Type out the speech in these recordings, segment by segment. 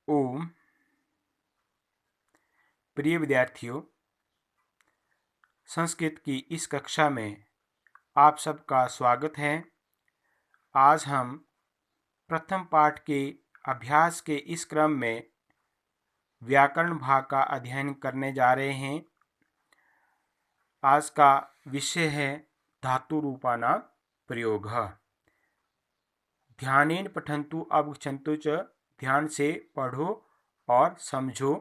ओम। प्रिय विद्यार्थियों, संस्कृत की इस कक्षा में आप सबका स्वागत है। आज हम प्रथम पाठ के अभ्यास के इस क्रम में व्याकरण भाग का अध्ययन करने जा रहे हैं। आज का विषय है धातु रूपाणां प्रयोगः। ध्यानेन पठन्तु अवगच्छन्तु च, ध्यान से पढ़ो और समझो।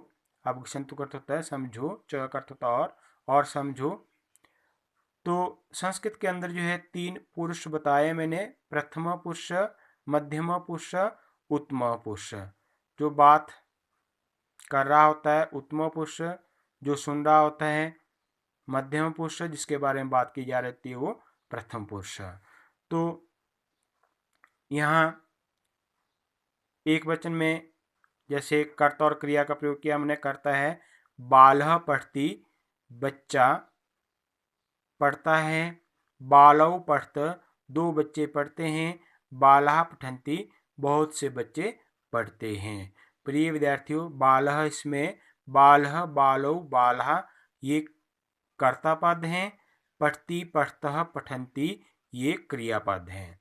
अवगच्छन्तु का अर्थ होता है समझो, च का अर्थ होता है और समझो। तो संस्कृत के अंदर जो है 3 पुरुष बताए मैंने, प्रथम पुरुष, मध्यम पुरुष, उत्तम पुरुष। जो बात कर रहा होता है उत्तम पुरुष, जो सुन रहा होता है मध्यम पुरुष, जिसके बारे में बात की जा रही है वो प्रथम पुरुष। तो यहाँ एक वचन में जैसे कर्ता और क्रिया का प्रयोग किया हमने। कर्ता है बालः पठति, बच्चा पढ़ता है। बालौ पठत, 2 बच्चे पढ़ते हैं। बालाः पठन्ति, बहुत से बच्चे पढ़ते हैं। प्रिय विद्यार्थियों, बालः इसमें बालः, बालौ, बालः ये कर्ता पद हैं। पठति, पठतः, पठन्ति ये क्रियापद हैं।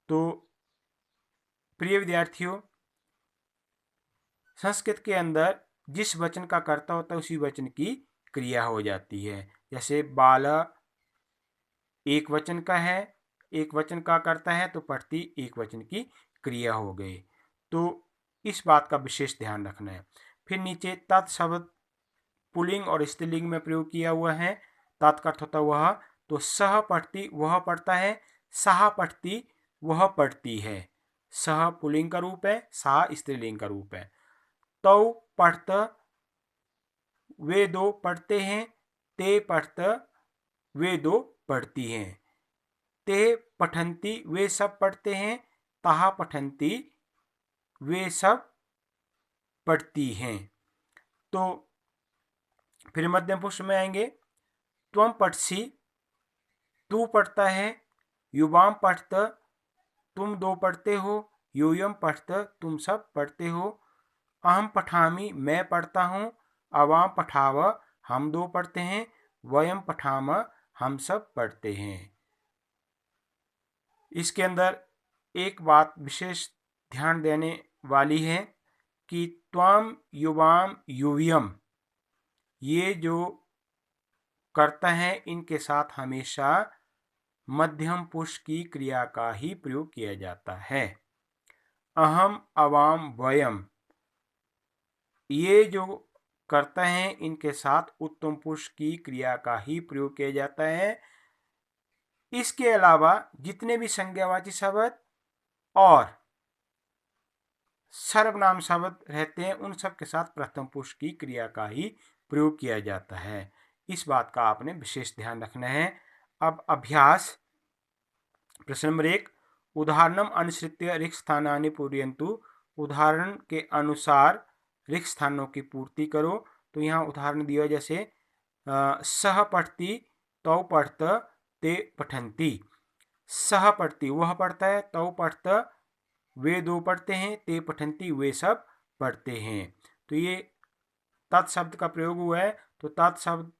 तो प्रिय विद्यार्थियों, संस्कृत के अंदर जिस वचन का कर्ता होता है उसी वचन की क्रिया हो जाती है। जैसे बाल एक वचन का है, एक वचन का करता है, तो पठती एक वचन की क्रिया हो गई। तो इस बात का विशेष ध्यान रखना है। फिर नीचे तत् शब्द पुल्लिंग और स्त्रीलिंग में प्रयोग किया हुआ है। तत् का अर्थ होता है वह, तो सह पठती वह पढ़ता है, सह पठती वह पढ़ती है। सह पुल्लिंग का रूप है, सह स्त्रीलिंग का रूप है। तौ पढ़त, वे 2 पढ़ते हैं। ते पढ़त, वे 2 पढ़ती हैं। ते पठन्ति, वे सब पढ़ते हैं। तहा पठन्ति, वे सब पढ़ती हैं। तो फिर मध्यम पुरुष में आएंगे। त्वम पठसि, तू पढ़ता है। युवाम पठत, तुम 2 पढ़ते हो। यूयम पठत, तुम सब पढ़ते हो। अहम पठामि, मैं पढ़ता हूँ। अवाम पठाव, हम 2 पढ़ते हैं। वयम पठाम, हम सब पढ़ते हैं। इसके अंदर एक बात विशेष ध्यान देने वाली है कि त्वम, युवाम, यूयम ये जो करता है इनके साथ हमेशा मध्यम पुरुष की क्रिया का ही प्रयोग किया जाता है। अहम, अवाम, वयम ये जो करता है इनके साथ उत्तम पुरुष की क्रिया का ही प्रयोग किया जाता है। इसके अलावा जितने भी संज्ञावाची शब्द और सर्वनाम शब्द रहते हैं उन सब के साथ प्रथम पुरुष की क्रिया का ही प्रयोग किया जाता है। इस बात का आपने विशेष ध्यान रखना है। अब अभ्यास प्रश्न नंबर 1, उदाहरणम अनुसृत्य रिक्त स्थानानि पूरयन्तु। उदाहरण के अनुसार रिक्त स्थानों की पूर्ति करो। तो यहाँ उदाहरण दिया जैसे सह पठति, तौ पठत, ते पठन्ति। सह पठति वह पढ़ता है, तौ पठत वे 2 पढ़ते हैं, ते पठन्ति वे सब पढ़ते हैं। तो ये तत् शब्द का प्रयोग हुआ है। तो तत् शब्द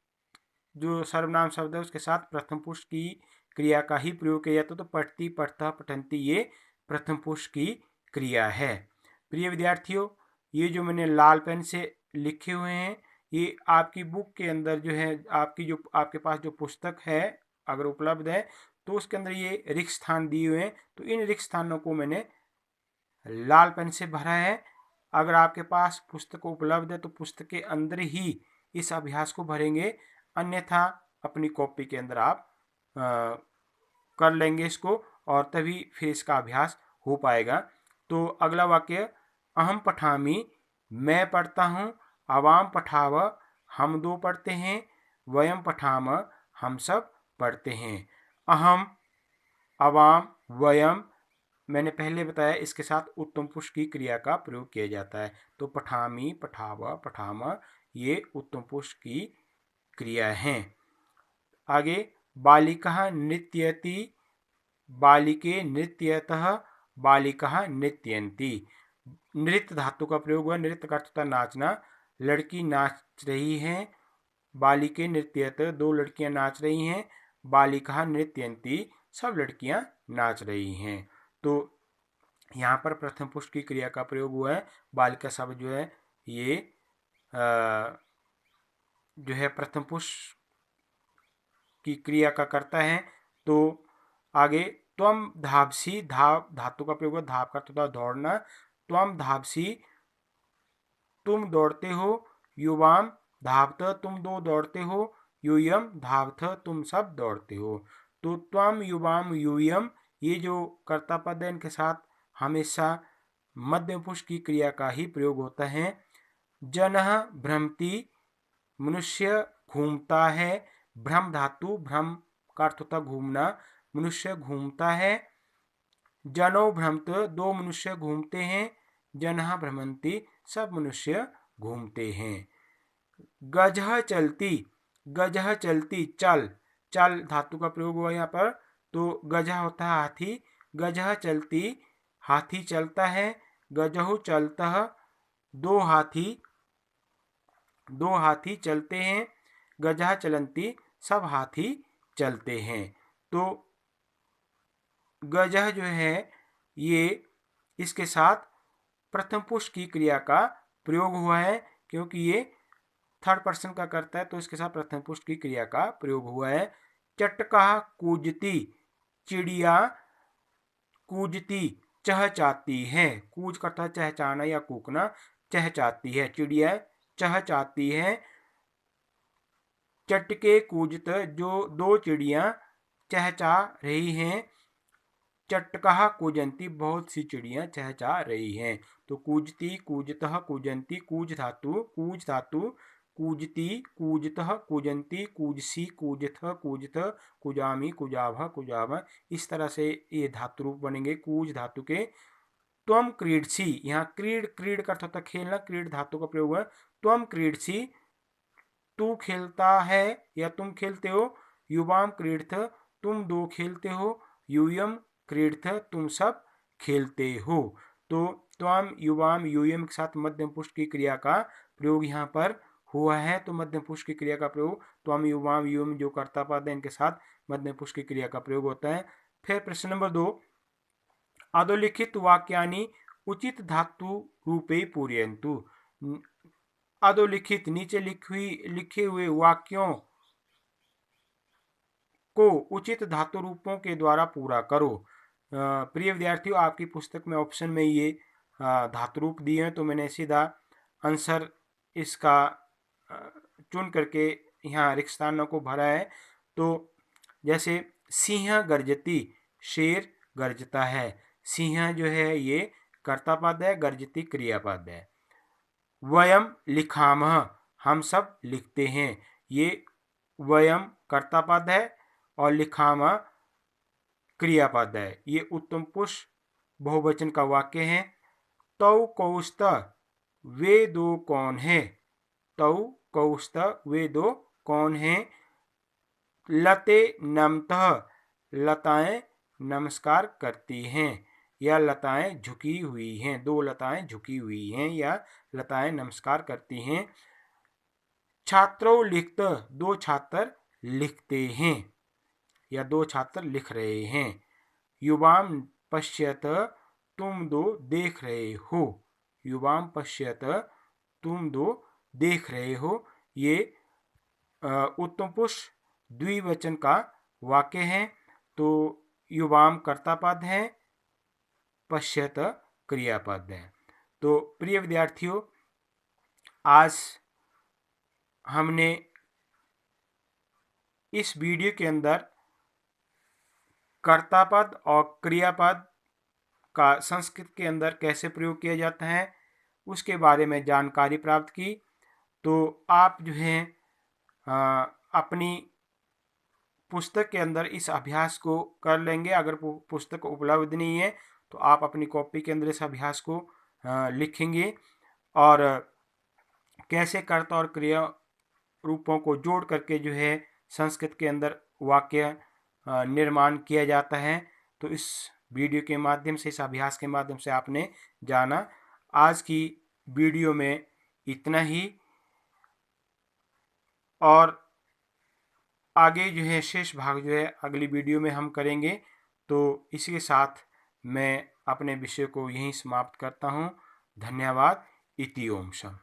जो सर्वनाम शब्द है उसके साथ प्रथम पुरुष की क्रिया का ही प्रयोग किया जाता है। तो पठती, पठता, पठन्ति ये प्रथम पुरुष की क्रिया है। प्रिय विद्यार्थियों, ये जो मैंने लाल पेन से लिखे हुए हैं ये आपकी बुक के अंदर जो है आपके पास जो पुस्तक है अगर उपलब्ध है तो उसके अंदर ये रिक्त स्थान दिए हुए हैं। तो इन रिक्त स्थानों को मैंने लाल पेन से भरा है। अगर आपके पास पुस्तक उपलब्ध है तो पुस्तक के अंदर ही इस अभ्यास को भरेंगे, अन्यथा अपनी कॉपी के अंदर आप कर लेंगे इसको और तभी फिर इसका अभ्यास हो पाएगा। तो अगला वाक्य, अहम पठामि, मैं पढ़ता हूँ। अवाम पठाव, हम 2 पढ़ते हैं। वयम पठाम, हम सब पढ़ते हैं। अहम, अवाम, वयम मैंने पहले बताया इसके साथ उत्तम पुरुष की क्रिया का प्रयोग किया जाता है। तो पठामि, पठाव, पठाम ये उत्तम पुरुष की क्रिया हैं। आगे, बालिका नृत्यति, बालिके नृत्यतः, बालिका नृत्यन्ति। नृत्य धातु का प्रयोग हुआ। नृत्य का अर्थ होता है नाचना। लड़की नाच रही है। बालिके नृत्यत, दो लड़कियां नाच रही हैं। बालिका नृत्यंती, सब लड़कियां नाच रही हैं। तो यहाँ पर प्रथम पुरुष की क्रिया का प्रयोग हुआ है। बालिका शब्द जो है ये जो है प्रथम पुरुष की क्रिया का करता है। तो आगे त्वम धावसी, धाव धातु का प्रयोग, धाव का तो दौड़ना। त्वम धावसी, तुम दौड़ते हो। युवाम धावत, तुम दो दौड़ते हो। यूयम धावत, तुम सब दौड़ते हो। तो त्वम युवाम यूयम, ये जो कर्ता पद है इनके साथ हमेशा मध्यम पुरुष की क्रिया का ही प्रयोग होता है। जनः भ्रमति, मनुष्य घूमता है। भ्रम धातु, भ्रम का अर्थ होता घूमना। मनुष्य घूमता है। जनो भ्रमत, दो मनुष्य घूमते हैं। जनः भ्रमंती, सब मनुष्य घूमते हैं। गजह चलती, गजह चलती, चल। चल धातु का प्रयोग हुआ यहाँ पर। तो गजह होता है हाथी। गजह चलती, हाथी चलता है। गजहु चलता, दो हाथी चलते हैं। गजह चलंती, सब हाथी चलते हैं। तो गजह जो है ये इसके साथ प्रथम पुरुष की क्रिया का प्रयोग हुआ है, क्योंकि ये थर्ड पर्सन का करता है तो इसके साथ प्रथम पुरुष की क्रिया का प्रयोग हुआ है। चटका कूजती, चिड़िया कूजती चहचाती है। कूज करता है चहचाना या कूकना। चहचाती है, चिड़िया चहचाती है। चटके कूजत, जो दो चिड़िया चहचा रही हैं। चटकहा कूजंती, बहुत सी चिड़ियां चहचा रही हैं। तो कूजती, कूजतः, कूजंती, कूज धातु, कूजती, कूजतः, कूजंती, कूजसी, कूजथ, कूजत, कुजामी, कुजाभ, कुजाभ, इस तरह से ये धातु रूप बनेंगे कूज धातु के। त्वम क्रीडसी, यहाँ क्रीड, क्रीड का अर्थ होता है खेलना। क्रीड धातु का प्रयोग है। त्वम क्रीडसी, तू खेलता है या तुम खेलते हो। युवाम क्रीडथ, तुम दो खेलते हो। यूयम क्रीडथ, तुम सब खेलते हो। तो त्वम युवाम यूयम के साथ मध्यम पुरुष की क्रिया का प्रयोग यहाँ पर हुआ है। तो मध्यम पुरुष की क्रिया का प्रयोग त्वम युवाम यूयम जो कर्ता पद है इनके साथ मध्यम पुरुष की क्रिया का प्रयोग होता है। फिर प्रश्न नंबर 2, अधोलिखित वाक्यानि उचित धातु रूपे पूरयन्तु। अधोलिखित, नीचे लिखे हुए वाक्यों को उचित धातु रूपों के द्वारा पूरा करो। प्रिय विद्यार्थियों, आपकी पुस्तक में ऑप्शन में ये धातु रूप दिए हैं, तो मैंने सीधा आंसर इसका चुन करके यहाँ रिक्त स्थानों को भरा है। तो जैसे सिंह गर्जती, शेर गर्जता है। सिंह जो है ये कर्ता पद है, गर्जती क्रियापद है। वयम लिखामः, हम सब लिखते हैं। ये वयम कर्ता पद है और लिखामः क्रियापद है। ये उत्तम पुरुष बहुवचन का वाक्य है। तौ कौस्त, वे दो कौन है। तौ कौस्त, वे दो कौन है। लते नमतः, लताएं नमस्कार करती हैं या लताएं झुकी हुई हैं। दो लताएं झुकी हुई हैं या लताएं नमस्कार करती हैं। छात्रों लिखत, दो छात्र लिखते हैं या दो छात्र लिख रहे हैं। युवाम पश्यत, तुम दो देख रहे हो। युवाम पश्यत, तुम दो देख रहे हो। ये उत्तम पुरुष द्विवचन का वाक्य है। तो युवाम कर्ता पद है, पश्यत क्रियापद है। तो प्रिय विद्यार्थियों, आज हमने इस वीडियो के अंदर कर्ता पद और क्रियापद का संस्कृत के अंदर कैसे प्रयोग किया जाता है उसके बारे में जानकारी प्राप्त की। तो आप जो है अपनी पुस्तक के अंदर इस अभ्यास को कर लेंगे। अगर पुस्तक उपलब्ध नहीं है तो आप अपनी कॉपी के अंदर इस अभ्यास को लिखेंगे और कैसे कर्ता और क्रिया रूपों को जोड़ करके जो है संस्कृत के अंदर वाक्य निर्माण किया जाता है। तो इस वीडियो के माध्यम से, इस अभ्यास के माध्यम से आपने जाना। आज की वीडियो में इतना ही, और आगे जो है शेष भाग जो है अगली वीडियो में हम करेंगे। तो इसी के साथ मैं अपने विषय को यहीं समाप्त करता हूँ। धन्यवाद। इति ओम शम।